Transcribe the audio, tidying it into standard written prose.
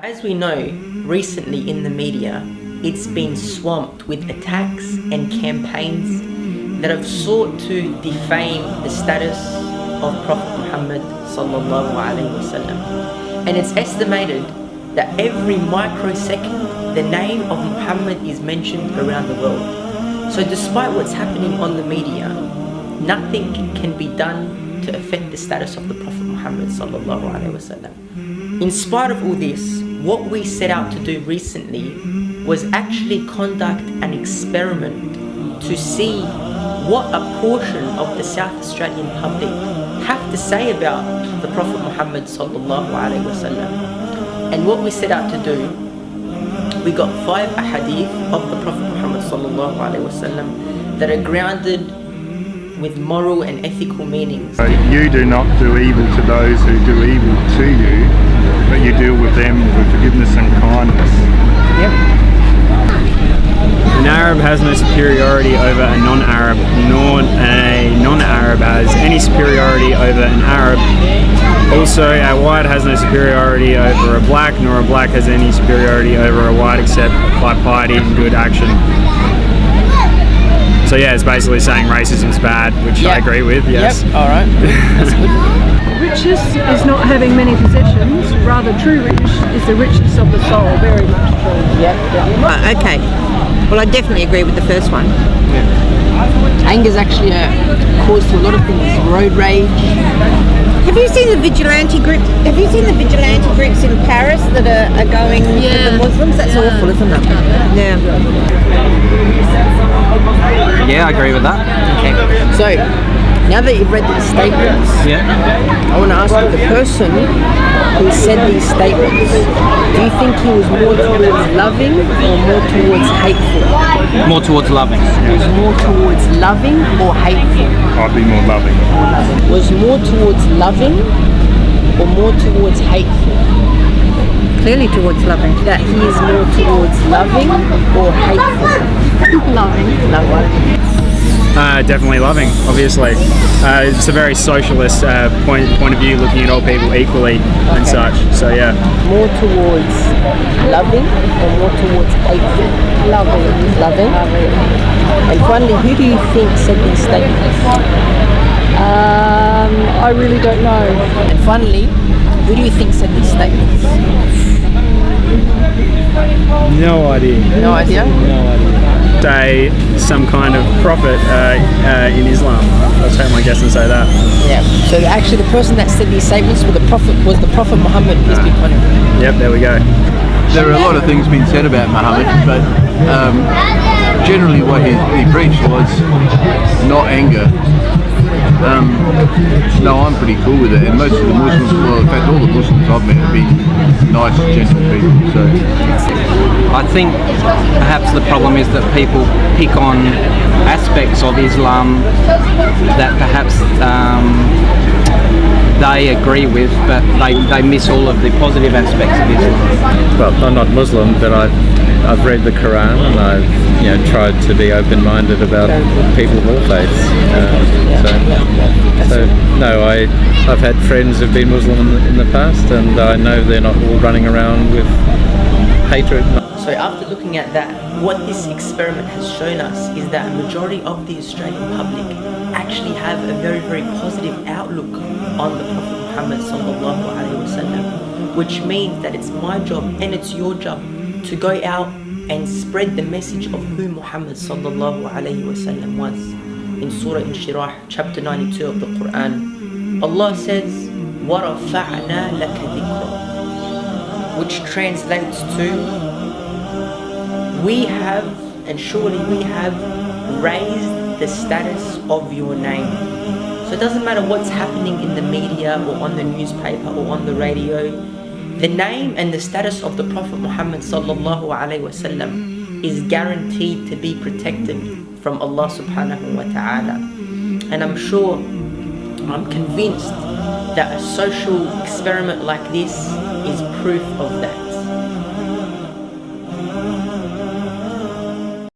As we know, recently in the media, it's been swamped with attacks and campaigns that have sought to defame the status of Prophet Muhammad sallallahu alaihi wasallam. And it's estimated that every microsecond, the name of Muhammad is mentioned around the world. So despite what's happening on the media, nothing can be done to affect the status of the Prophet Muhammad sallallahu alaihi wasallam. In spite of all this, what we set out to do recently was actually conduct an experiment to see what a portion of the South Australian public have to say about the Prophet Muhammad sallallahu alaihi wasallam. And what we set out to do, we got 5 ahadith of the Prophet Muhammad sallallahu alaihi wasallam that are grounded with moral and ethical meanings. You do not do evil to those who do evil to you, but you deal with them with forgiveness and kindness. Yep. An Arab has no superiority over a non-Arab, nor a non-Arab has any superiority over an Arab. Also, a white has no superiority over a black, nor a black has any superiority over a white except by piety and good action. So yeah, it's basically saying racism's bad, which I agree with, yes. Yep, alright. That's good. Richness is not having many possessions, rather true richness is the richness of the soul, very much true. Yep. Okay, well I definitely agree with the first one. Anger is actually a cause to a lot of things, road rage. Have you seen the vigilante groups? Have you seen the vigilante groups in Paris that are going with the Muslims? That's awful, isn't it? Yeah. Yeah, I agree with that. Okay, so now that you've read these statements, I want to ask you, the person who said these statements, do you think he was more towards loving or more towards hateful? More towards loving. Was more towards loving or hateful? I'd be more loving. Was more towards loving or more towards hateful? Clearly towards loving. That he is more towards loving or hateful? Loving. Loving. Definitely loving, obviously. It's a very socialist point of view, looking at all people equally and such. So yeah. More towards loving or more towards hateful? Loving. Loving. And finally, who do you think said these statements? I really don't know. And finally, who do you think said these statements? No idea. No idea? Some kind of prophet in Islam. I'll take my guess and say that. Yeah. So actually, the person that said these statements was the Prophet Muhammad, peace be upon him. Yep, there we go. There are a lot of things being said about Muhammad, but generally what he preached was not anger. No, I'm pretty cool with it, and most of the Muslims, well, in fact all the Muslims I've met have been nice, gentle people. So I think perhaps the problem is that people pick on aspects of Islam that perhaps they agree with, but they miss all of the positive aspects of Islam. Well, I'm not Muslim, but I've read the Quran and I've tried to be open-minded about people of all faiths. I've had friends who've been Muslim in the past, and I know they're not all running around with hatred. So after looking at that, what this experiment has shown us is that a majority of the Australian public actually have a very, very positive outlook on the Prophet Muhammad sallallahu alaihi wasallam, which means that it's my job and it's your job to go out and spread the message of who Muhammad sallallahu alaihi wasallam was. In Surah Inshirah, chapter 92 of the Quran, Allah says, وَرَفَعْنَا لَكَ ذِكْرًا, which translates to, we have, and surely we have, raised the status of your name. So it doesn't matter what's happening in the media or on the newspaper or on the radio, the name and the status of the Prophet Muhammad sallallahu alaihi wasallam is guaranteed to be protected from Allah subhanahu wa ta'ala. And I'm convinced that a social experiment like this is proof of that.